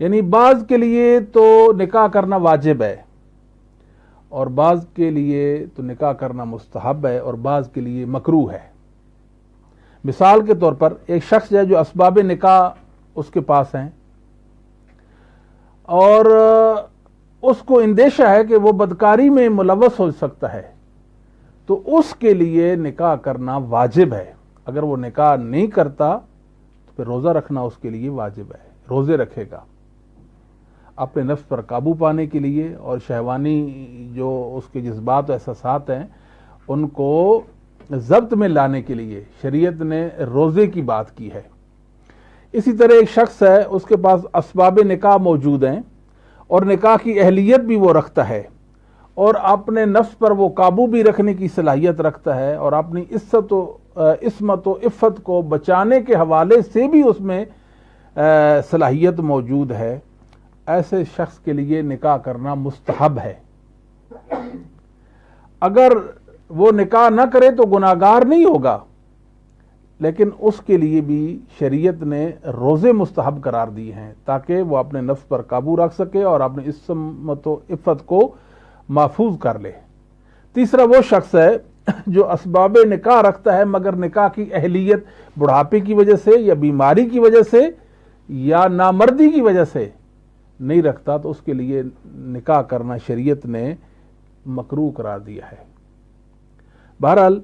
یعنی بعض کے لیے تو نکاح کرنا واجب ہے اور بعض کے لیے تو نکاح کرنا مستحب ہے اور بعض کے لیے مکروہ ہے۔ مثال کے طور پر ایک شخص ہے جو اسباب نکاح اس کے پاس ہیں اور اس کو اندیشہ ہے کہ وہ بدکاری میں ملوث ہو سکتا ہے، تو اس کے لیے نکاح کرنا واجب ہے۔ اگر وہ نکاح نہیں کرتا تو پھر روزہ رکھنا اس کے لیے واجب ہے، روزے رکھے گا اپنے نفس پر قابو پانے کے لیے اور شہوانی جو اس کے جذبات و احساسات ہیں ان کو ضبط میں لانے کے لیے شریعت نے روزے کی بات کی ہے۔ اسی طرح ایک شخص ہے، اس کے پاس اسباب نکاح موجود ہیں اور نکاح کی اہلیت بھی وہ رکھتا ہے اور اپنے نفس پر وہ قابو بھی رکھنے کی صلاحیت رکھتا ہے اور اپنی عصمت و عفت کو بچانے کے حوالے سے بھی اس میں صلاحیت موجود ہے، ایسے شخص کے لیے نکاح کرنا مستحب ہے۔ اگر وہ نکاح نہ کرے تو گناہگار نہیں ہوگا، لیکن اس کے لیے بھی شریعت نے روزے مستحب قرار دیے ہیں تاکہ وہ اپنے نفس پر قابو رکھ سکے اور اپنی عصمت و عفت کو محفوظ کر لے۔ تیسرا وہ شخص ہے جو اسباب نکاح رکھتا ہے مگر نکاح کی اہلیت بڑھاپے کی وجہ سے یا بیماری کی وجہ سے یا نامردی کی وجہ سے نہیں رکھتا، تو اس کے لیے نکاح کرنا شریعت نے مکروہ قرار دیا ہے۔ بہرحال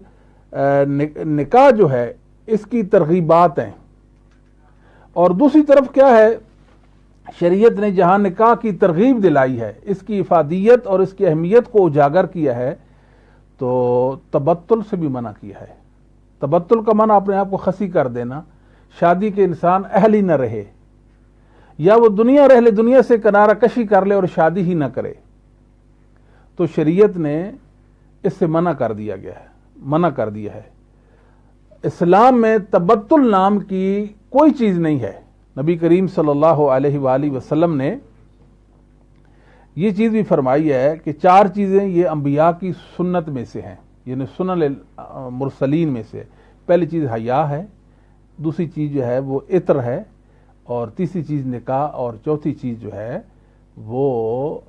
نکاح جو ہے اس کی ترغیبات ہیں، اور دوسری طرف کیا ہے، شریعت نے جہاں نکاح کی ترغیب دلائی ہے، اس کی افادیت اور اس کی اہمیت کو اجاگر کیا ہے، تو تبتل سے بھی منع کیا ہے۔ تبتل کا منع اپنے آپ کو خسی کر دینا، شادی کے انسان اہل ہی نہ رہے یا وہ دنیا رہ لے، دنیا سے کنارہ کشی کر لے اور شادی ہی نہ کرے، تو شریعت نے اس سے منع کر دیا ہے۔ اسلام میں تبتل نام کی کوئی چیز نہیں ہے۔ نبی کریم صلی اللہ علیہ وآلہ وسلم نے یہ چیز بھی فرمائی ہے کہ 4 چیزیں یہ انبیاء کی سنت میں سے ہیں، یعنی سنن مرسلین میں سے۔ پہلی چیز حیا ہے، دوسری چیز جو ہے وہ عطر ہے، اور تیسری چیز نکاح، اور چوتھی چیز جو ہے وہ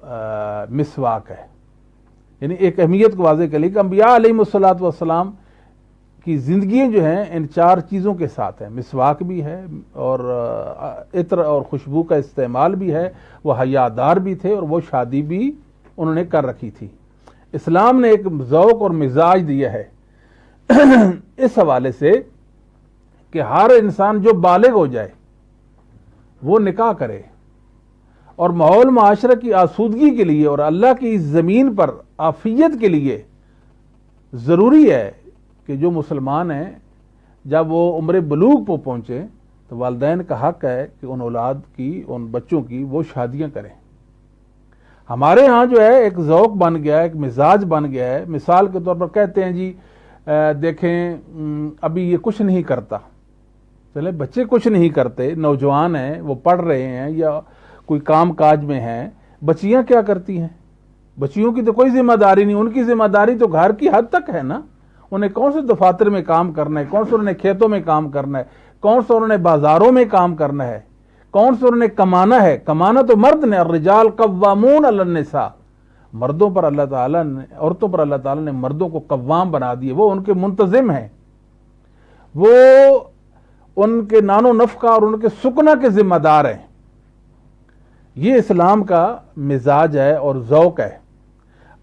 مسواک ہے۔ یعنی ایک اہمیت کو واضح کر لی کہ انبیاء علیہ الصلوۃ والسلام کی زندگیاں جو ہیں ان 4 چیزوں کے ساتھ ہیں۔ مسواک بھی ہے اور عطر اور خوشبو کا استعمال بھی ہے، وہ حیادار بھی تھے اور وہ شادی بھی انہوں نے کر رکھی تھی۔ اسلام نے ایک ذوق اور مزاج دیا ہے اس حوالے سے کہ ہر انسان جو بالغ ہو جائے وہ نکاح کرے، اور ماحول معاشرہ کی آسودگی کے لیے اور اللہ کی اس زمین پر عافیت کے لیے ضروری ہے کہ جو مسلمان ہیں جب وہ عمر بلوغ کو پہنچے تو والدین کا حق ہے کہ ان اولاد کی، ان بچوں کی وہ شادیاں کریں۔ ہمارے ہاں جو ہے ایک ذوق بن گیا ہے، ایک مزاج بن گیا ہے۔ مثال کے طور پر کہتے ہیں جی دیکھیں ابھی یہ کچھ نہیں کرتا، چلے بچے کچھ نہیں کرتے، نوجوان ہیں، وہ پڑھ رہے ہیں یا کوئی کام کاج میں ہیں، بچیاں کیا کرتی ہیں؟ بچیوں کی تو کوئی ذمہ داری نہیں، ان کی ذمہ داری تو گھر کی حد تک ہے نا۔ انہیں کون سے دفاتر میں کام کرنا ہے، کون سے انہیں کھیتوں میں کام کرنا ہے، کون سے انہیں بازاروں میں کام کرنا ہے، کون سے انہیں کمانا ہے۔ کمانا تو مرد نے، الرجال قوامون علی النساء، مردوں پر اللہ تعالیٰ نے، عورتوں پر اللہ تعالیٰ نے مردوں کو قوام بنا دیے، وہ ان کے منتظم ہیں، وہ ان کے نان و نفقہ اور ان کے سکنا کے ذمہ دار ہیں۔ یہ اسلام کا مزاج ہے اور ذوق ہے۔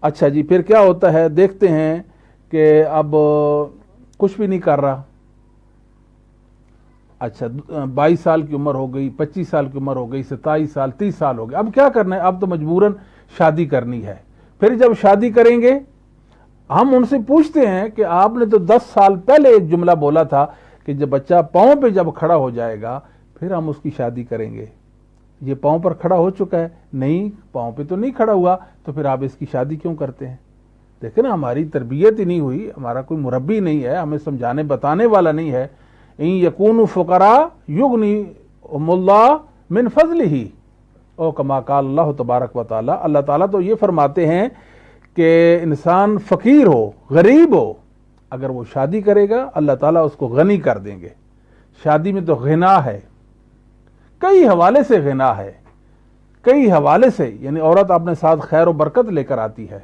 اچھا جی، پھر کیا ہوتا ہے، دیکھتے ہیں کہ اب کچھ بھی نہیں کر رہا۔ اچھا 22 سال کی عمر ہو گئی، 25 سال کی عمر ہو گئی، 27 سال، 30 سال ہو گئے، اب کیا کرنا ہے؟ اب تو مجبوراً شادی کرنی ہے۔ پھر جب شادی کریں گے ہم ان سے پوچھتے ہیں کہ آپ نے تو 10 سال پہلے ایک جملہ بولا تھا کہ جب بچہ پاؤں پہ جب کھڑا ہو جائے گا پھر ہم اس کی شادی کریں گے۔ یہ پاؤں پر کھڑا ہو چکا ہے؟ نہیں، پاؤں پہ تو نہیں کھڑا ہوا، تو پھر آپ اس کی شادی کیوں کرتے ہیں؟ دیکھیں نا، ہماری تربیت ہی نہیں ہوئی، ہمارا کوئی مربی نہیں ہے، ہمیں سمجھانے بتانے والا نہیں ہے۔ ان یکونوا فقراء یغنیہم اللہ من فضلہ، او کما قال اللہ تبارک و تعالی، اللہ تعالیٰ تو یہ فرماتے ہیں کہ انسان فقیر ہو، غریب ہو، اگر وہ شادی کرے گا اللہ تعالیٰ اس کو غنی کر دیں گے۔ شادی میں تو غنا ہے، کئی حوالے سے غنا ہے۔ کئی حوالے سے، یعنی عورت اپنے ساتھ خیر و برکت لے کر آتی ہے،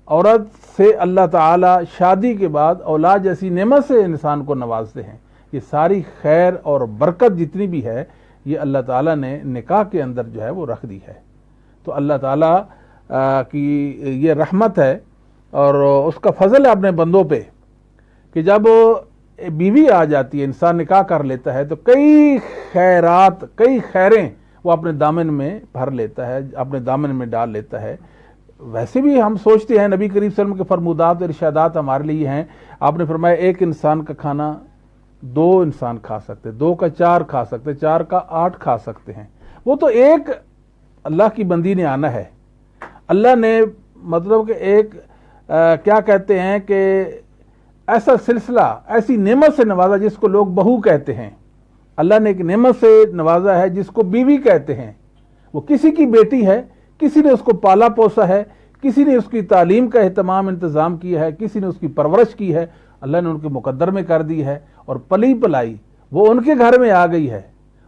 عورت سے اللہ تعالیٰ شادی کے بعد اولاد جیسی نعمت سے انسان کو نوازتے ہیں۔ یہ ساری خیر اور برکت جتنی بھی ہے یہ اللہ تعالیٰ نے نکاح کے اندر جو ہے وہ رکھ دی ہے۔ تو اللہ تعالیٰ کی یہ رحمت ہے اور اس کا فضل ہے اپنے بندوں پہ کہ جب بیوی آ جاتی ہے، انسان نکاح کر لیتا ہے تو کئی خیرات، کئی خیریں وہ اپنے دامن میں بھر لیتا ہے، اپنے دامن میں ڈال لیتا ہے۔ ویسے بھی ہم سوچتے ہیں نبی کریم صلی اللہ علیہ وسلم کے فرمودات ارشادات ہمارے لیے ہیں۔ آپ نے فرمایا ایک انسان کا کھانا 2 انسان کھا سکتے، 2 کا 4 کھا سکتے، 4 کا 8 کھا سکتے ہیں۔ وہ تو ایک اللہ کی بندی نے آنا ہے، اللہ نے مطلب کہ ایک کیا کہتے ہیں کہ ایسا سلسلہ، ایسی نعمت سے نوازا جس کو لوگ بہو کہتے ہیں۔ اللہ نے ایک نعمت سے نوازا ہے جس کو بیوی کہتے ہیں۔ وہ کسی کی بیٹی ہے، کسی نے اس کو پالا پوسا ہے، کسی نے اس کی تعلیم کا اہتمام انتظام کیا ہے، کسی نے اس کی پرورش کی ہے، اللہ نے ان کے مقدر میں کر دی ہے، اور پلی پلائی وہ ان کے گھر میں آ گئی ہے،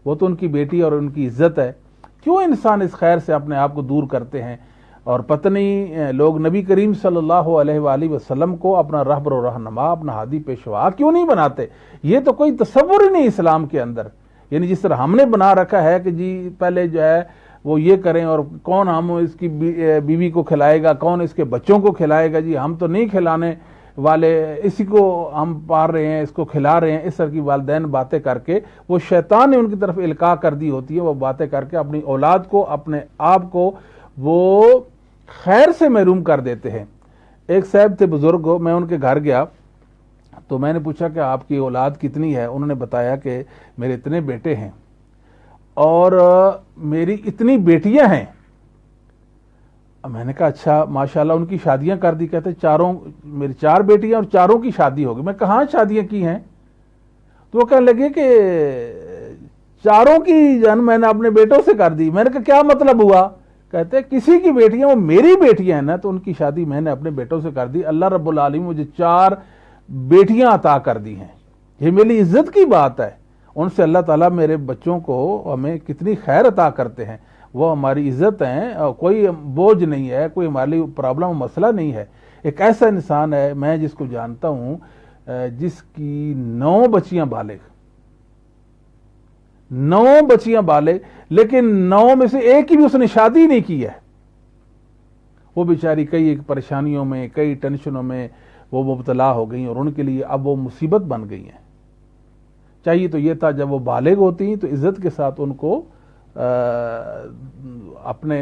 وہ تو ان کی بیٹی اور ان کی عزت ہے۔ کیوں انسان اس خیر سے اپنے آپ کو دور کرتے ہیں؟ اور پتہ نہیں لوگ نبی کریم صلی اللہ علیہ وآلہ وسلم کو اپنا رہبر و رہنما، اپنا ہادی پیشوا کیوں نہیں بناتے؟ یہ تو کوئی تصور ہی نہیں اسلام کے اندر، یعنی جس طرح ہم نے بنا رکھا ہے کہ جی پہلے جو ہے وہ یہ کریں، اور کون ہم اس کی بیوی کو کھلائے گا، کون اس کے بچوں کو کھلائے گا، جی ہم تو نہیں کھلانے والے، اسی کو ہم پال رہے ہیں، اس کو کھلا رہے ہیں۔ اس طرح کی والدین باتیں کر کے، وہ شیطان نے ان کی طرف القاء کر دی ہوتی ہے، وہ باتیں کر کے اپنی اولاد کو، اپنے آپ کو وہ خیر سے محروم کر دیتے ہیں۔ ایک صاحب تھے بزرگ، میں ان کے گھر گیا تو میں نے پوچھا کہ آپ کی اولاد کتنی ہے؟ انہوں نے بتایا کہ میرے اتنے بیٹے ہیں اور میری اتنی بیٹیاں ہیں۔ میں نے کہا اچھا ماشاءاللہ، ان کی شادیاں کر دی؟ کہتے میری 4 بیٹیاں اور 4 کی شادی ہوگی۔ میں کہاں شادیاں کی ہیں؟ تو وہ کہنے لگے کہ 4 کی جن میں نے اپنے بیٹوں سے کر دی۔ میں نے کہا کیا مطلب ہوا؟ کہتے کسی کی بیٹیاں، وہ میری بیٹیاں ہیں نا، تو ان کی شادی میں نے اپنے بیٹوں سے کر دی۔ اللہ رب العالمین مجھے 4 بیٹیاں عطا کر دی ہیں، یہ میری عزت کی بات ہے۔ ان سے اللہ تعالیٰ میرے بچوں کو ہمیں کتنی خیر عطا کرتے ہیں، وہ ہماری عزت ہیں، کوئی بوجھ نہیں ہے، کوئی ہمارے لیے پرابلم مسئلہ نہیں ہے۔ ایک ایسا انسان ہے میں جس کو جانتا ہوں جس کی 9 بچیاں بالغ، 9 بچیاں بالغ، لیکن 9 میں سے ایک کی بھی اس نے شادی نہیں کی ہے۔ وہ بیچاری کئی ایک پریشانیوں میں، کئی ٹینشنوں میں وہ مبتلا ہو گئی، اور ان کے لیے اب وہ مصیبت بن گئی ہیں۔ چاہیے تو یہ تھا جب وہ بالغ ہوتی ہیں تو عزت کے ساتھ ان کو اپنے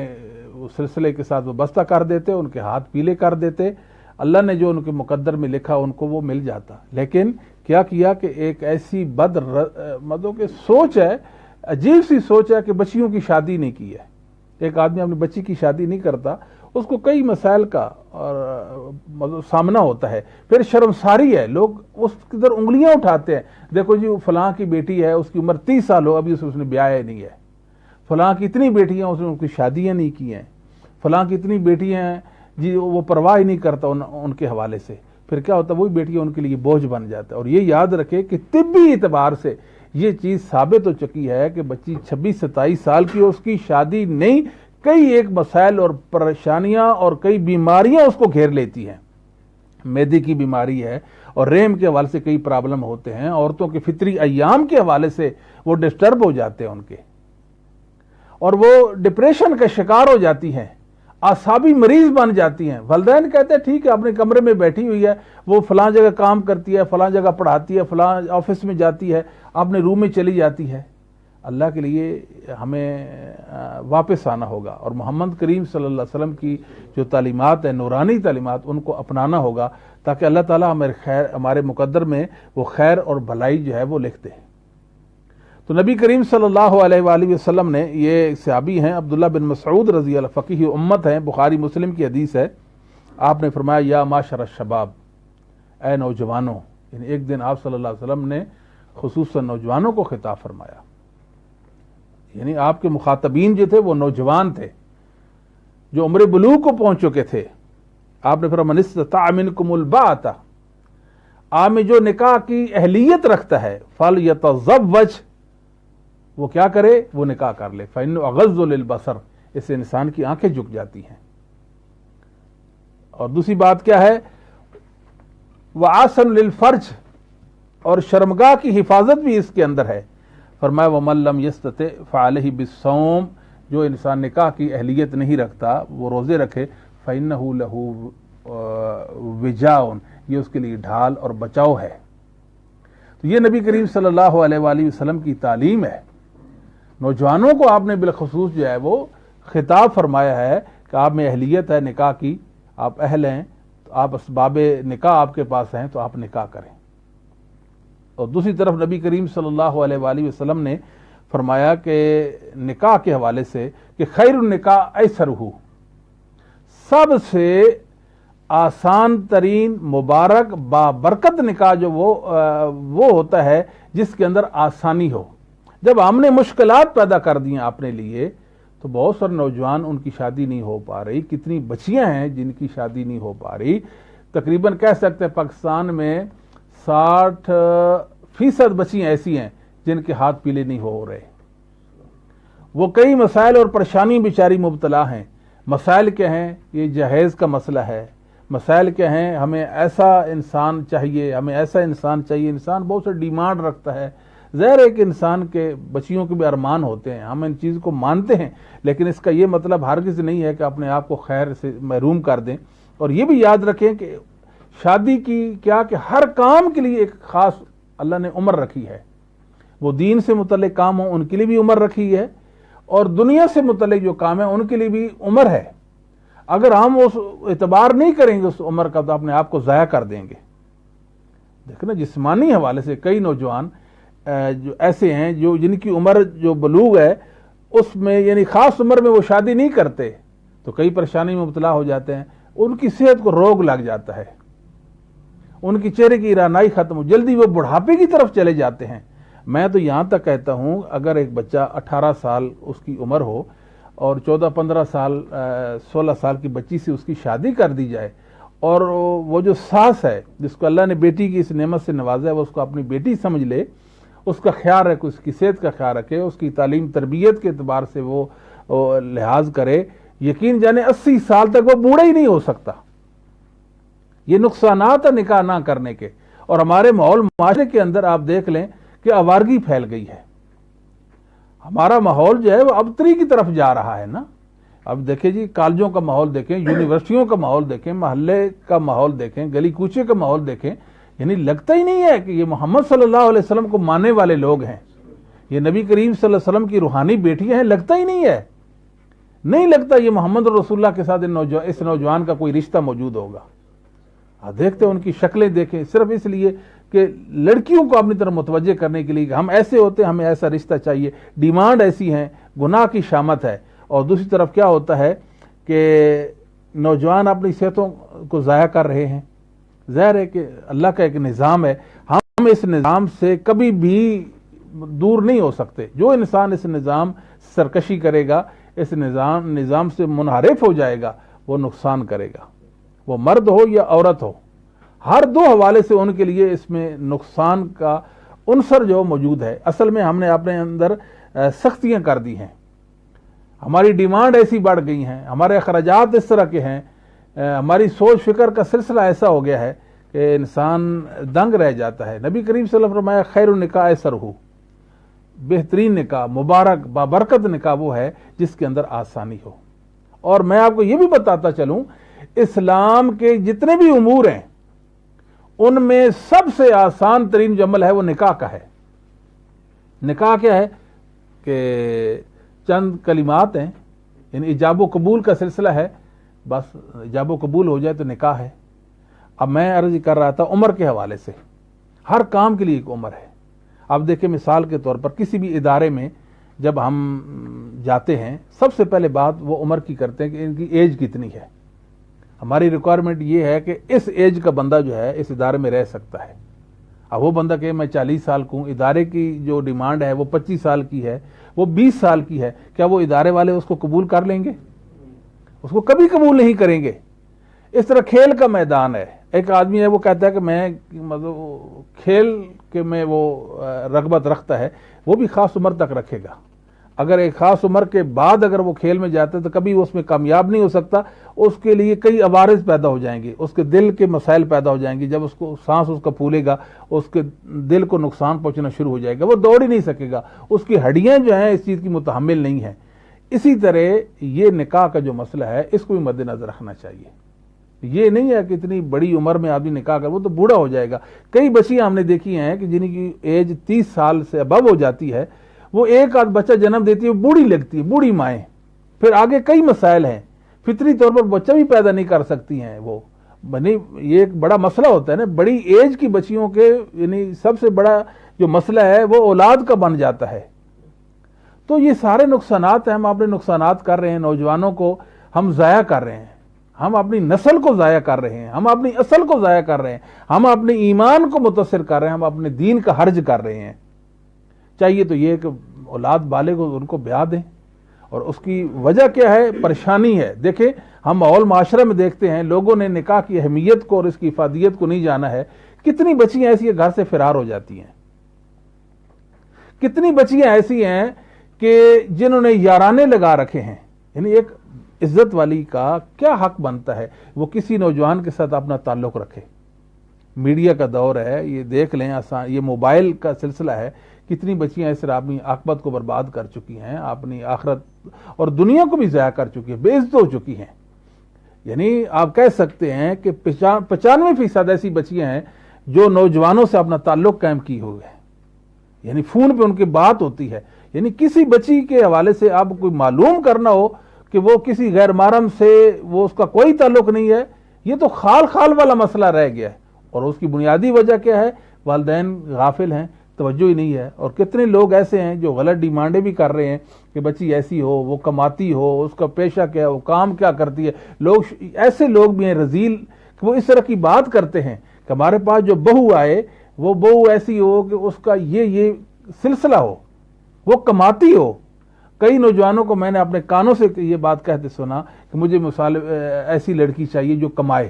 سلسلے کے ساتھ وابستہ کر دیتے، ان کے ہاتھ پیلے کر دیتے، اللہ نے جو ان کے مقدر میں لکھا ان کو وہ مل جاتا۔ لیکن کیا کیا کہ ایک ایسی مطلب کہ سوچ ہے، عجیب سی سوچ ہے کہ بچیوں کی شادی نہیں کی ہے۔ ایک آدمی اپنی بچی کی شادی نہیں کرتا، اس کو کئی مسائل کا اور مطلب سامنا ہوتا ہے، پھر شرمساری ہے، لوگ اس کی طرف انگلیاں اٹھاتے ہیں، دیکھو جی فلاں کی بیٹی ہے، اس کی عمر 30 سال ہو، ابھی اس نے بیاہ نہیں ہے، فلاں کی اتنی بیٹیاں، اس نے ان کی شادیاں نہیں کی ہیں، فلاں کی اتنی بیٹیاں ہیں جی وہ پرواہ ہی نہیں کرتا ان کے حوالے سے۔ پھر کیا ہوتا ہے، وہی بیٹیاں ان کے لیے بوجھ بن جاتا ہے۔ اور یہ یاد رکھے کہ طبی اعتبار سے یہ چیز ثابت ہو چکی ہے کہ بچی 26-27 سال کی، اس کی شادی نہیں، کئی ایک مسائل اور پریشانیاں اور کئی بیماریاں اس کو گھیر لیتی ہیں۔ معدے کی بیماری ہے اور رحم کے حوالے سے کئی پرابلم ہوتے ہیں، عورتوں کے فطری ایام کے حوالے سے وہ ڈسٹرب ہو جاتے ہیں ان کے، اور وہ ڈپریشن کا شکار ہو جاتی ہیں، اعصابی مریض بن جاتی ہیں۔ والدین کہتے ہیں ٹھیک ہے اپنے کمرے میں بیٹھی ہوئی ہے، وہ فلاں جگہ کام کرتی ہے، فلاں جگہ پڑھاتی ہے، فلاں آفس میں جاتی ہے، اپنے روم میں چلی جاتی ہے۔ اللہ کے لیے ہمیں واپس آنا ہوگا، اور محمد کریم صلی اللہ علیہ وسلم کی جو تعلیمات ہیں، نورانی تعلیمات، ان کو اپنانا ہوگا تاکہ اللہ تعالیٰ ہمارے مقدر میں وہ خیر اور بھلائی جو ہے وہ لکھ دے۔ تو نبی کریم صلی اللہ علیہ وآلہ وسلم نے، یہ صحابی ہیں عبداللہ بن مسعود رضی اللہ، فقیہ امت ہیں، بخاری مسلم کی حدیث ہے، آپ نے فرمایا یا معاشر الشباب، اے نوجوانوں، یعنی ایک دن آپ صلی اللہ علیہ وسلم نے خصوصاً نوجوانوں کو خطاب فرمایا، یعنی آپ کے مخاطبین جو تھے وہ نوجوان تھے جو عمر بلوغ کو پہنچ چکے تھے۔ آپ نے فرمایا من استطاع منکم الباءۃ، آپ میں جو نکاح کی اہلیت رکھتا ہے فلیتزوج، وہ کیا کرے، وہ نکاح کر لے، فإنه اغض للبصر، اس سے انسان کی آنکھیں جھک جاتی ہیں۔ اور دوسری بات کیا ہے، وَعَاسَنُ لِلْفَرْجِ، اور شرمگاہ کی حفاظت بھی اس کے اندر ہے۔ فرمایا وَمَن لَّمْ يَسْتَطِعْ فَعَلَيْهِ بِالصَّوْمِ، جو انسان نکاح کی اہلیت نہیں رکھتا وہ روزے رکھے، فَإِنَّهُ لَهُ وِجَاءٌ، یہ اس کے لیے ڈھال اور بچاؤ ہے۔ تو یہ نبی کریم صلی اللہ علیہ وآلہ وسلم کی تعلیم ہے۔ نوجوانوں کو آپ نے بالخصوص جو ہے وہ خطاب فرمایا ہے کہ آپ میں اہلیت ہے نکاح کی، آپ اہل ہیں، تو آپ اسباب نکاح آپ کے پاس ہیں تو آپ نکاح کریں۔ اور دوسری طرف نبی کریم صلی اللہ علیہ وآلہ وسلم نے فرمایا کہ نکاح کے حوالے سے کہ خیر النکاح ایسرہ، سب سے آسان ترین مبارک بابرکت نکاح جو وہ ہوتا ہے جس کے اندر آسانی ہو۔ جب ہم نے مشکلات پیدا کر دی ہیں اپنے لیے تو بہت سارے نوجوان ان کی شادی نہیں ہو پا رہی، کتنی بچیاں ہیں جن کی شادی نہیں ہو پا رہی۔ تقریباً کہہ سکتے ہیں پاکستان میں 60% بچیاں ایسی ہیں جن کے ہاتھ پیلے نہیں ہو رہے۔ وہ کئی مسائل اور پریشانی بیچاری مبتلا ہیں۔ مسائل کیا ہیں؟ یہ جہیز کا مسئلہ ہے۔ مسائل کیا ہیں؟ ہمیں ایسا انسان چاہیے، ہمیں ایسا انسان چاہیے۔ انسان بہت سے ڈیمانڈ رکھتا ہے۔ ظاہر ہے کہ انسان کے بچیوں کے بھی ارمان ہوتے ہیں، ہم ان چیز کو مانتے ہیں، لیکن اس کا یہ مطلب ہرگز نہیں ہے کہ اپنے آپ کو خیر سے محروم کر دیں۔ اور یہ بھی یاد رکھیں کہ شادی کی کیا کہ ہر کام کے لیے ایک خاص اللہ نے عمر رکھی ہے۔ وہ دین سے متعلق کام ہوں ان کے لیے بھی عمر رکھی ہے، اور دنیا سے متعلق جو کام ہے ان کے لیے بھی عمر ہے۔ اگر ہم اس اعتبار نہیں کریں گے اس عمر کا تو اپنے آپ کو ضائع کر دیں گے۔ دیکھنا جسمانی حوالے سے کئی نوجوان جو ایسے ہیں جو جن کی عمر جو بلوغ ہے اس میں یعنی خاص عمر میں وہ شادی نہیں کرتے تو کئی پریشانی میں مبتلا ہو جاتے ہیں، ان کی صحت کو روگ لگ جاتا ہے، ان کی چہرے کی رعنائی ختم ہو، جلدی وہ بڑھاپے کی طرف چلے جاتے ہیں۔ میں تو یہاں تک کہتا ہوں اگر ایک بچہ 18 سال اس کی عمر ہو اور 14-15 سال 16 سال کی بچی سے اس کی شادی کر دی جائے، اور وہ جو ساس ہے جس کو اللہ نے بیٹی کی اس نعمت سے نوازا ہے وہ اس کو اپنی بیٹی سمجھ لے، اس کا خیال رکھے، اس کی صحت کا خیال رکھے، اس کی تعلیم تربیت کے اعتبار سے وہ لحاظ کرے، یقین جانے 80 سال تک وہ بوڑھا ہی نہیں ہو سکتا۔ یہ نقصانات ہیں نکاح نہ کرنے کے۔ اور ہمارے ماحول معاشرے کے اندر آپ دیکھ لیں کہ آوارگی پھیل گئی ہے۔ ہمارا ماحول جو ہے وہ ابتری کی طرف جا رہا ہے نا۔ اب دیکھیں جی، کالجوں کا ماحول دیکھیں، یونیورسٹیوں کا ماحول دیکھیں، محلے کا ماحول دیکھیں، گلی کوچے کا ماحول دیکھیں، یعنی لگتا ہی نہیں ہے کہ یہ محمد صلی اللہ علیہ وسلم کو ماننے والے لوگ ہیں، یہ نبی کریم صلی اللہ علیہ وسلم کی روحانی بیٹیاں ہیں، لگتا ہی نہیں ہے، نہیں لگتا یہ محمد رسول اللہ کے ساتھ اس نوجوان کا کوئی رشتہ موجود ہوگا۔ دیکھتے ہیں ان کی شکلیں دیکھیں، صرف اس لیے کہ لڑکیوں کو اپنی طرف متوجہ کرنے کے لیے کہ ہم ایسے ہوتے ہیں، ہمیں ایسا رشتہ چاہیے، ڈیمانڈ ایسی ہیں، گناہ کی شامت ہے۔ اور دوسری طرف کیا ہوتا ہے کہ نوجوان اپنی صحتوں کو ضائع کر رہے ہیں۔ ظاہر ہے کہ اللہ کا ایک نظام ہے، ہم اس نظام سے کبھی بھی دور نہیں ہو سکتے۔ جو انسان اس نظام سرکشی کرے گا، اس نظام سے منحرف ہو جائے گا، وہ نقصان کرے گا، وہ مرد ہو یا عورت ہو، ہر دو حوالے سے ان کے لیے اس میں نقصان کا عنصر جو موجود ہے۔ اصل میں ہم نے اپنے اندر سختیاں کر دی ہیں، ہماری ڈیمانڈ ایسی بڑھ گئی ہیں، ہمارے اخراجات اس طرح کے ہیں، ہماری سوچ فکر کا سلسلہ ایسا ہو گیا ہے کہ انسان دنگ رہ جاتا ہے۔ نبی کریم صلی اللہ علیہ وسلم فرمایا خیر النکاح ایسرہ، بہترین نکاح، مبارک بابرکت نکاح وہ ہے جس کے اندر آسانی ہو۔ اور میں آپ کو یہ بھی بتاتا چلوں، اسلام کے جتنے بھی امور ہیں ان میں سب سے آسان ترین جو عمل ہے وہ نکاح کا ہے۔ نکاح کیا ہے کہ چند کلمات ہیں، یعنی ایجاب و قبول کا سلسلہ ہے، بس ایجاب و قبول ہو جائے تو نکاح ہے۔ اب میں عرض کر رہا تھا عمر کے حوالے سے، ہر کام کے لیے ایک عمر ہے۔ اب دیکھیں مثال کے طور پر کسی بھی ادارے میں جب ہم جاتے ہیں سب سے پہلے بات وہ عمر کی کرتے ہیں کہ ان کی ایج کتنی ہے۔ ہماری ریکوائرمنٹ یہ ہے کہ اس ایج کا بندہ جو ہے اس ادارے میں رہ سکتا ہے۔ اب وہ بندہ کہ میں 40 سال کو ہوں، ادارے کی جو ڈیمانڈ ہے وہ 25 سال کی ہے، وہ 20 سال کی ہے، کیا وہ ادارے والے اس کو قبول کر لیں گے؟ اس کو کبھی قبول نہیں کریں گے۔ اس طرح کھیل کا میدان ہے، ایک آدمی ہے وہ کہتا ہے کہ میں مطلب کھیل کے میں وہ رغبت رکھتا ہے، وہ بھی خاص عمر تک رکھے گا۔ اگر ایک خاص عمر کے بعد اگر وہ کھیل میں جاتا ہے تو کبھی وہ اس میں کامیاب نہیں ہو سکتا، اس کے لیے کئی عوارض پیدا ہو جائیں گے، اس کے دل کے مسائل پیدا ہو جائیں گے، جب اس کو سانس اس کا پھولے گا اس کے دل کو نقصان پہنچنا شروع ہو جائے گا، وہ دوڑ ہی نہیں سکے گا، اس کی ہڈیاں جو ہیں اس چیز کی متحمل نہیں ہیں۔ اسی طرح یہ نکاح کا جو مسئلہ ہے اس کو بھی مد نظر رکھنا چاہیے۔ یہ نہیں ہے کہ اتنی بڑی عمر میں آدمی نکاح کر، وہ تو بوڑھا ہو جائے گا۔ کئی بچیاں ہم نے دیکھی ہیں کہ جن کی ایج 30 سال سے ابو ہو جاتی ہے، وہ ایک آدھ بچہ جنم دیتی ہے، بوڑھی لگتی ہے، بوڑھی مائیں، پھر آگے کئی مسائل ہیں، فطری طور پر بچہ بھی پیدا نہیں کر سکتی ہیں وہ، یہ ایک بڑا مسئلہ ہوتا ہے نا، بڑی ایج کی بچیوں کے یعنی سب سے بڑا جو مسئلہ ہے وہ اولاد کا بن جاتا ہے۔ تو یہ سارے نقصانات ہیں، ہم اپنے نقصانات کر رہے ہیں، نوجوانوں کو ہم ضائع کر رہے ہیں، ہم اپنی نسل کو ضائع کر رہے ہیں، ہم اپنی اصل کو ضائع کر رہے ہیں، ہم اپنے ایمان کو متاثر کر رہے ہیں، ہم اپنے دین کا حرج کر رہے ہیں۔ چاہیے تو یہ کہ اولاد بالغ ہو ان کو بیاہ دیں، اور اس کی وجہ کیا ہے؟ پریشانی ہے۔ دیکھیں ہم ماحول معاشرے میں دیکھتے ہیں لوگوں نے نکاح کی اہمیت کو اور اس کی افادیت کو نہیں جانا ہے، کتنی بچیاں ایسی ہیں گھر سے فرار ہو جاتی ہیں، کتنی بچیاں ایسی ہیں کہ جنہوں نے یارانے لگا رکھے ہیں۔ یعنی ایک عزت والی کا کیا حق بنتا ہے وہ کسی نوجوان کے ساتھ اپنا تعلق رکھے؟ میڈیا کا دور ہے، یہ دیکھ لیں، یہ موبائل کا سلسلہ ہے، کتنی بچیاں اس طرح اپنی عاقبت کو برباد کر چکی ہیں، اپنی آخرت اور دنیا کو بھی ضائع کر چکی ہیں، بے عزت ہو چکی ہیں۔ یعنی آپ کہہ سکتے ہیں کہ 95% ایسی بچیاں ہیں جو نوجوانوں سے اپنا تعلق قائم کی ہوئے ہیں، یعنی فون پہ ان کی بات ہوتی ہے۔ یعنی کسی بچی کے حوالے سے آپ کوئی معلوم کرنا ہو کہ وہ کسی غیر محرم سے وہ اس کا کوئی تعلق نہیں ہے، یہ تو خال والا مسئلہ رہ گیا ہے، اور اس کی بنیادی وجہ کیا ہے؟ والدین غافل ہیں، توجہ ہی نہیں ہے۔ اور کتنے لوگ ایسے ہیں جو غلط ڈیمانڈیں بھی کر رہے ہیں کہ بچی ایسی ہو، وہ کماتی ہو، اس کا پیشہ کیا ہے، وہ کام کیا کرتی ہے۔ ایسے لوگ بھی ہیں رذیل کہ وہ اس طرح کی بات کرتے ہیں کہ ہمارے پاس جو بہو آئے وہ بہو ایسی ہو کہ اس کا یہ سلسلہ ہو، وہ کماتی ہو۔ کئی نوجوانوں کو میں نے اپنے کانوں سے یہ بات کہتے سنا کہ مجھے ایسی لڑکی چاہیے جو کمائے،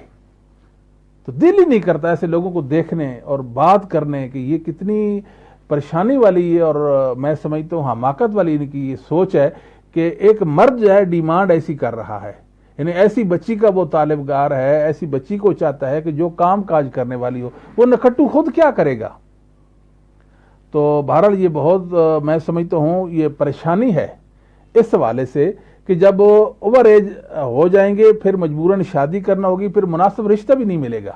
تو دل ہی نہیں کرتا ایسے لوگوں کو دیکھنے اور بات کرنے کہ یہ کتنی پریشانی والی ہے، اور میں سمجھتا ہوں حماقت والی ان کی یہ سوچ ہے کہ ایک مرد جو ہے ڈیمانڈ ایسی کر رہا ہے، یعنی ایسی بچی کا وہ طالب گار ہے، ایسی بچی کو چاہتا ہے کہ جو کام کاج کرنے والی ہو، وہ نکھٹو خود کیا کرے گا؟ تو بہرحال یہ بہت میں سمجھتا ہوں یہ پریشانی ہے اس حوالے سے کہ جب اوور ایج ہو جائیں گے پھر مجبوراً شادی کرنا ہوگی، پھر مناسب رشتہ بھی نہیں ملے گا۔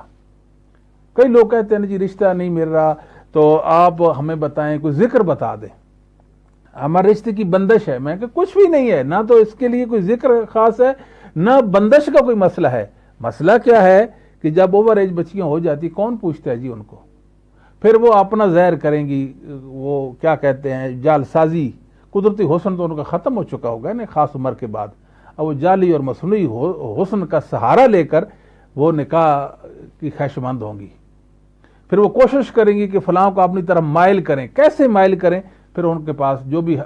کئی لوگ کہتے ہیں جی رشتہ نہیں مل رہا تو آپ ہمیں بتائیں، کوئی ذکر بتا دیں، ہمارے رشتے کی بندش ہے۔ میں کہ کچھ بھی نہیں ہے، نہ تو اس کے لیے کوئی ذکر خاص ہے، نہ بندش کا کوئی مسئلہ ہے۔ مسئلہ کیا ہے کہ جب اوور ایج بچیاں ہو جاتی کون پوچھتا ہے جی ان کو؟ پھر وہ اپنا ظاہر کریں گی، وہ کیا کہتے ہیں جال سازی۔ قدرتی حسن تو ان کا ختم ہو چکا ہوگا نا خاص عمر کے بعد، اب وہ جعلی اور مصنوعی حسن کا سہارا لے کر وہ نکاح کی خواہشمند ہوں گی۔ پھر وہ کوشش کریں گی کہ فلاں کو اپنی طرف مائل کریں، کیسے مائل کریں؟ پھر ان کے پاس جو بھی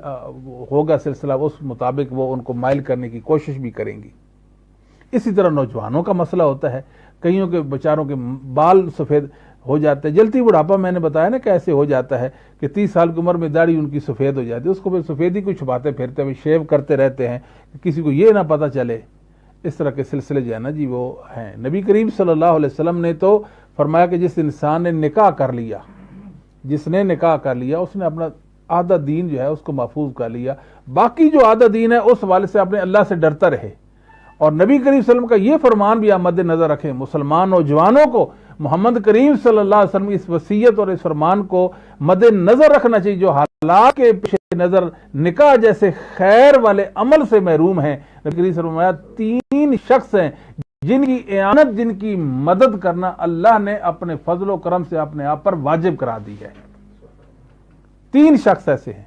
ہوگا سلسلہ اس مطابق وہ ان کو مائل کرنے کی کوشش بھی کریں گی۔ اسی طرح نوجوانوں کا مسئلہ ہوتا ہے، کئیوں کے بیچاروں کے بال سفید ہو جاتے ہیں، جلتی بڑھاپا میں نے بتایا نا کیسے ہو جاتا ہے کہ 30 سال کی عمر میں داڑھی ان کی سفید ہو جاتی ہے، اس کو پھر سفیدی کو چھپاتے پھرتے ہوئے شیو کرتے رہتے ہیں کہ کسی کو یہ نہ پتہ چلے۔ اس طرح کے سلسلے جو ہے نا جی وہ ہیں۔ نبی کریم صلی اللہ علیہ وسلم نے تو فرمایا کہ جس انسان نے نکاح کر لیا، جس نے نکاح کر لیا اس نے اپنا آدھا دین جو ہے اس کو محفوظ کر لیا، باقی جو آدھا دین ہے اس حوالے سے اپنے اللہ سے ڈرتا رہے۔ اور نبی کریم صلی اللہ علیہ وسلم کا یہ فرمان بھی آپ مد نظر رکھیں، مسلمان نوجوانوں کو محمد کریم صلی اللہ علیہ وسلم اس وصیت اور اس فرمان کو مد نظر رکھنا چاہیے جو حالات کے پیش نظر نکاح جیسے خیر والے عمل سے محروم ہیں۔ نبی کریم صلی اللہ علیہ وسلم 3 شخص ہیں جن کی اعانت، جن کی مدد کرنا اللہ نے اپنے فضل و کرم سے اپنے آپ پر واجب کرا دی ہے۔ 3 شخص ایسے ہیں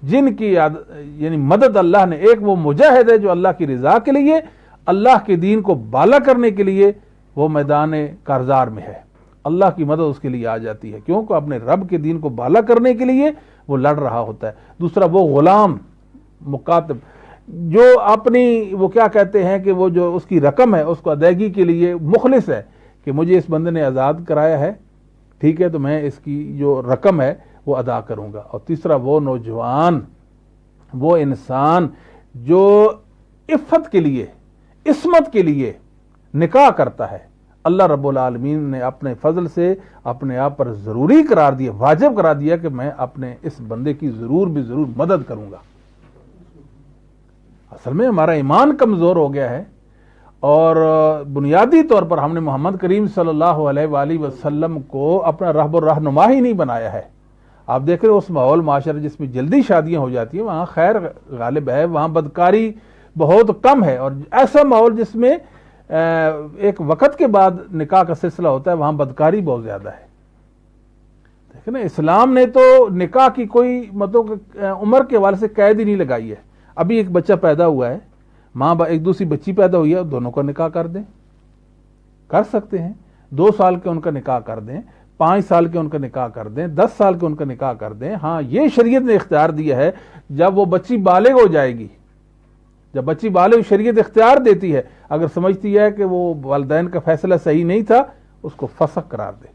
جن کی یعنی مدد اللہ نے، ایک وہ مجاہد ہے جو اللہ کی رضا کے لیے، اللہ کے دین کو بالا کرنے کے لیے وہ میدان کارزار میں ہے، اللہ کی مدد اس کے لیے آ جاتی ہے کیونکہ اپنے رب کے دین کو بالا کرنے کے لیے وہ لڑ رہا ہوتا ہے۔ دوسرا وہ غلام مکاتب جو اپنی وہ کیا کہتے ہیں کہ وہ جو اس کی رقم ہے اس کو ادائیگی کے لیے مخلص ہے کہ مجھے اس بندے نے آزاد کرایا ہے، ٹھیک ہے تو میں اس کی جو رقم ہے وہ ادا کروں گا۔ اور تیسرا وہ نوجوان وہ انسان جو عفت کے لیے، عصمت کے لیے نکاح کرتا ہے، اللہ رب العالمین نے اپنے فضل سے اپنے آپ پر ضروری قرار دیا، واجب قرار دیا کہ میں اپنے اس بندے کی ضرور بھی ضرور مدد کروں گا۔ اصل میں ہمارا ایمان کمزور ہو گیا ہے، اور بنیادی طور پر ہم نے محمد کریم صلی اللہ علیہ وآلہ وسلم کو اپنا رہب و رہنما ہی نہیں بنایا ہے۔ آپ دیکھ رہے اس ماحول معاشرہ جس میں جلدی شادیاں ہو جاتی ہیں، وہاں خیر غالب ہے، وہاں بدکاری بہت کم ہے، اور ایسا ماحول جس میں ایک وقت کے بعد نکاح کا سلسلہ ہوتا ہے، وہاں بدکاری بہت زیادہ ہے۔ دیکھیں نا، اسلام نے تو نکاح کی کوئی مطلب عمر کے حوالے سے قید ہی نہیں لگائی ہے۔ ابھی ایک بچہ پیدا ہوا ہے، ماں ایک دوسری بچی پیدا ہوئی ہے، دونوں کا نکاح کر دیں، کر سکتے ہیں۔ 2 سال کے ان کا نکاح کر دیں، 5 سال کے ان کا نکاح کر دیں، 10 سال کے ان کا نکاح کر دیں۔ ہاں، یہ شریعت نے اختیار دیا ہے جب وہ بچی بالغ ہو جائے گی، جب بچی بالغ، شریعت اختیار دیتی ہے، اگر سمجھتی ہے کہ وہ والدین کا فیصلہ صحیح نہیں تھا، اس کو فسخ قرار دے۔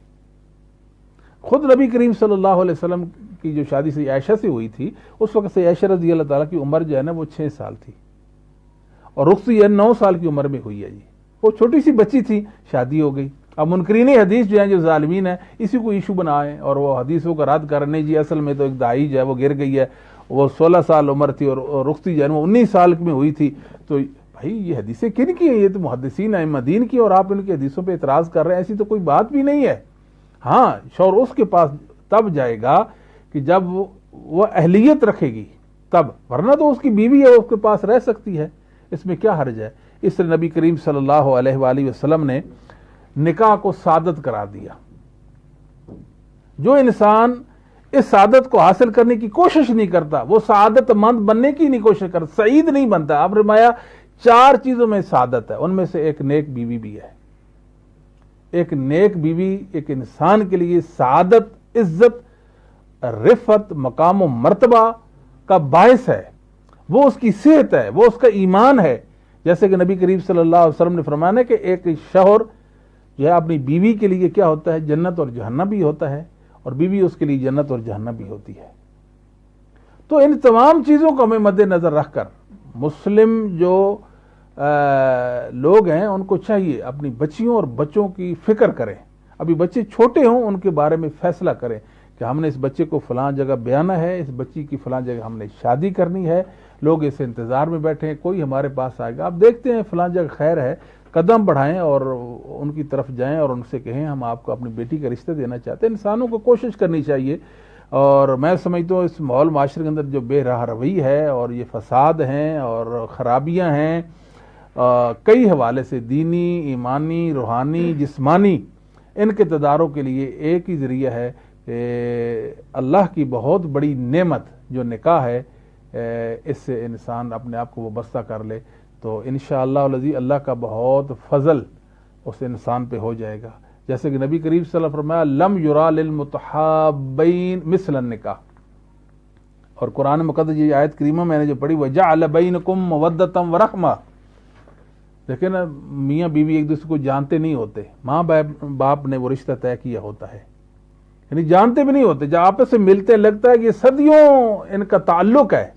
خود نبی کریم صلی اللہ علیہ وسلم کی جو شادی سے عائشہ سے ہوئی تھی، اس وقت سے عائشہ رضی اللہ تعالیٰ کی عمر جو ہے نا وہ 6 سال تھی، اور رخصتی 9 سال کی عمر میں ہوئی ہے جی۔ وہ چھوٹی سی بچی تھی، شادی ہو گئی۔ اب منکرین حدیث جو ہیں، جو ظالمین ہیں، اسی کو ایشو بنائیں اور وہ حدیثوں کا رد کرنے، جی اصل میں تو ایک دائی جو ہے وہ گر گئی ہے، وہ 16 سال عمر تھی اور رخصتی جو ہے وہ 19 سال میں ہوئی تھی۔ تو بھائی یہ حدیثیں کن کی ہیں؟ یہ تو محدثین ائمہ دین کی، اور آپ ان کی حدیثوں پہ اعتراض کر رہے ہیں، ایسی تو کوئی بات بھی نہیں ہے۔ ہاں، شوہر اس کے پاس تب جائے گا کہ جب وہ اہلیت رکھے گی تب، ورنہ تو اس کی بیوی ہے، اس کے پاس رہ سکتی ہے، اس میں کیا حرج ہے؟ اس لیے نبی کریم صلی اللہ علیہ وآلہ وسلم نے نکاح کو سعادت قرار دیا۔ جو انسان اس سعادت کو حاصل کرنے کی کوشش نہیں کرتا، وہ سعادت مند بننے کی نہیں کوشش کرتا، سعید نہیں بنتا۔ آپ نے فرمایا 4 چیزوں میں سعادت ہے، ان میں سے ایک نیک بیوی بھی ہے۔ ایک نیک بیوی ایک انسان کے لیے سعادت، عزت، رفعت، مقام و مرتبہ کا باعث ہے، وہ اس کی صحت ہے، وہ اس کا ایمان ہے۔ جیسے کہ نبی کریم صلی اللہ علیہ وسلم نے فرمایا کہ ایک شوہر جو ہے اپنی بیوی کے لیے کیا ہوتا ہے؟ جنت اور جہنم بھی ہوتا ہے، اور بیوی اس کے لیے جنت اور جہنم بھی ہوتی ہے۔ تو ان تمام چیزوں کو ہمیں مد نظر رکھ کر مسلم جو لوگ ہیں ان کو چاہیے اپنی بچیوں اور بچوں کی فکر کریں۔ ابھی بچے چھوٹے ہوں ان کے بارے میں فیصلہ کریں کہ ہم نے اس بچے کو فلاں جگہ بیانا ہے، اس بچی کی فلاں جگہ ہم نے شادی کرنی ہے، لوگ اس انتظار میں بیٹھے ہیں، کوئی ہمارے پاس آئے گا، آپ دیکھتے ہیں فلاں جگہ خیر ہے، قدم بڑھائیں اور ان کی طرف جائیں اور ان سے کہیں ہم آپ کو اپنی بیٹی کا رشتہ دینا چاہتے ہیں۔ انسانوں کو کوشش کرنی چاہیے، اور میں سمجھتا ہوں اس ماحول معاشرے کے اندر جو بے راہ روی ہے اور یہ فساد ہیں اور خرابیاں ہیں کئی حوالے سے، دینی، ایمانی، روحانی، جسمانی، ان کے تداروں کے لیے ایک ہی ذریعہ ہے کہ اللہ کی بہت بڑی نعمت جو نکاح ہے، اس سے انسان اپنے آپ کو وابستہ کر لے، تو انشاءاللہ العزیز اللہ کا بہت فضل اس انسان پہ ہو جائے گا۔ جیسے کہ نبی کریم صلی اللہ علیہ وسلم فرمایا لم یرا للمتحابین مثل النکاح، اور قرآن مقدس یہ آیت کریمہ میں نے جو پڑھی وجعل بینکم مودۃ ورحمہ، دیکھیں نا، میاں بیوی ایک دوسرے کو جانتے نہیں ہوتے، ماں باپ نے وہ رشتہ طے کیا ہوتا ہے، یعنی جانتے بھی نہیں ہوتے، جب آپس سے ملتے لگتا ہے کہ یہ صدیوں ان کا تعلق ہے۔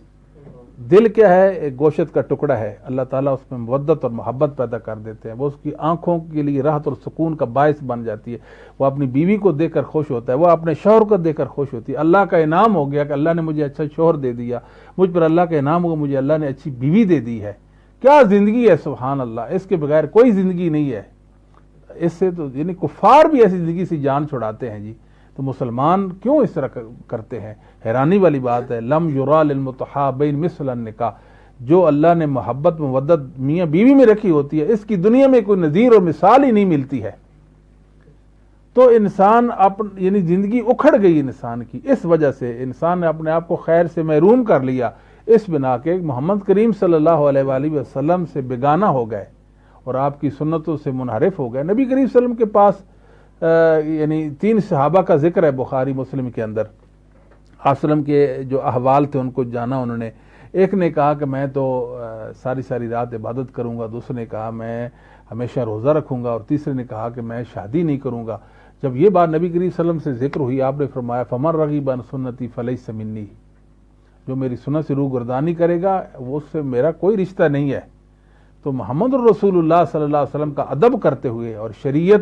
دل کیا ہے؟ ایک گوشت کا ٹکڑا ہے، اللہ تعالیٰ اس میں مودت اور محبت پیدا کر دیتے ہیں، وہ اس کی آنکھوں کے لیے راحت اور سکون کا باعث بن جاتی ہے، وہ اپنی بیوی کو دیکھ کر خوش ہوتا ہے، وہ اپنے شوہر کو دیکھ کر خوش ہوتی ہے۔ اللہ کا انعام ہو گیا کہ اللہ نے مجھے اچھا شوہر دے دیا، مجھ پر اللہ کا انعام ہوگا مجھے اللہ نے اچھی بیوی دے دی ہے۔ کیا زندگی ہے، سبحان اللہ، اس کے بغیر کوئی زندگی نہیں ہے۔ اس سے تو یعنی کفار بھی ایسی زندگی سے جان چھڑاتے ہیں جی، تو مسلمان کیوں اس طرح کرتے ہیں؟ حیرانی والی بات ہے۔ لم یرا للمتحابین مثل النکاح، جو اللہ نے محبت مودت میاں بیوی میں رکھی ہوتی ہے، اس کی دنیا میں کوئی نظیر اور مثال ہی نہیں ملتی ہے۔ تو انسان یعنی زندگی اکھڑ گئی انسان کی، اس وجہ سے انسان نے اپنے آپ کو خیر سے محروم کر لیا، اس بنا کے محمد کریم صلی اللہ علیہ وآلہ وسلم سے بیگانہ ہو گئے اور آپ کی سنتوں سے منحرف ہو گئے۔ نبی کریم صلی اللہ علیہ وسلم کے پاس یعنی 3 صحابہ کا ذکر ہے بخاری مسلم کے اندر، آپ وسلم کے جو احوال تھے ان کو جانا انہوں نے۔ ایک نے کہا کہ میں تو ساری رات عبادت کروں گا، دوسرے نے کہا میں ہمیشہ روزہ رکھوں گا، اور تیسرے نے کہا کہ میں شادی نہیں کروں گا۔ جب یہ بات نبی کریم صلی اللہ علیہ وسلم سے ذکر ہوئی، آپ نے فرمایا فمن رغب عن سنتی فلیس منی، جو میری سنت سے روگردانی کرے گا وہ اس سے میرا کوئی رشتہ نہیں ہے۔ تو محمد الرسول اللہ صلی اللہ علیہ وسلم کا ادب کرتے ہوئے اور شریعت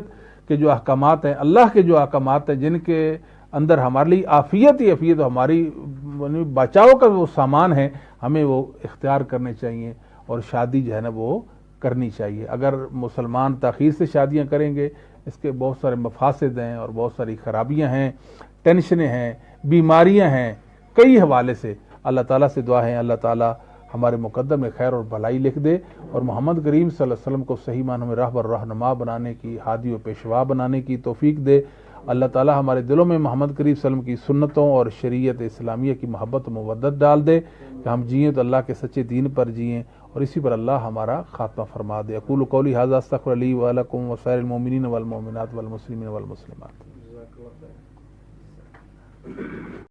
کے جو احکامات ہیں، اللہ کے جو احکامات ہیں جن کے اندر ہمارے لیے عافیت ہی عافیت، ہماری بچاؤ کا وہ سامان ہے، ہمیں وہ اختیار کرنے چاہیے اور شادی جو ہے نا وہ کرنی چاہیے۔ اگر مسلمان تاخیر سے شادیاں کریں گے اس کے بہت سارے مفاسد ہیں اور بہت ساری خرابیاں ہیں، ٹینشنیں ہیں، بیماریاں ہیں، کئی حوالے سے۔ اللہ تعالیٰ سے دعا ہے اللہ تعالیٰ ہمارے مقدم میں خیر اور بھلائی لکھ دے اور محمد کریم صلی اللہ علیہ وسلم کو صحیح معنوں میں راہبر رہنما بنانے کی، ہادی و پیشوا بنانے کی توفیق دے۔ اللہ تعالیٰ ہمارے دلوں میں محمد کریم صلی اللہ علیہ وسلم کی سنتوں اور شریعت اسلامیہ کی محبت و مودت ڈال دے کہ ہم جئیں تو اللہ کے سچے دین پر جئیں اور اسی پر اللہ ہمارا خاتمہ فرما دے۔ اقول قولی ھذا استغفر لی ولکم وسائر المؤمنین والمؤمنات والمسلمین والمسلمات۔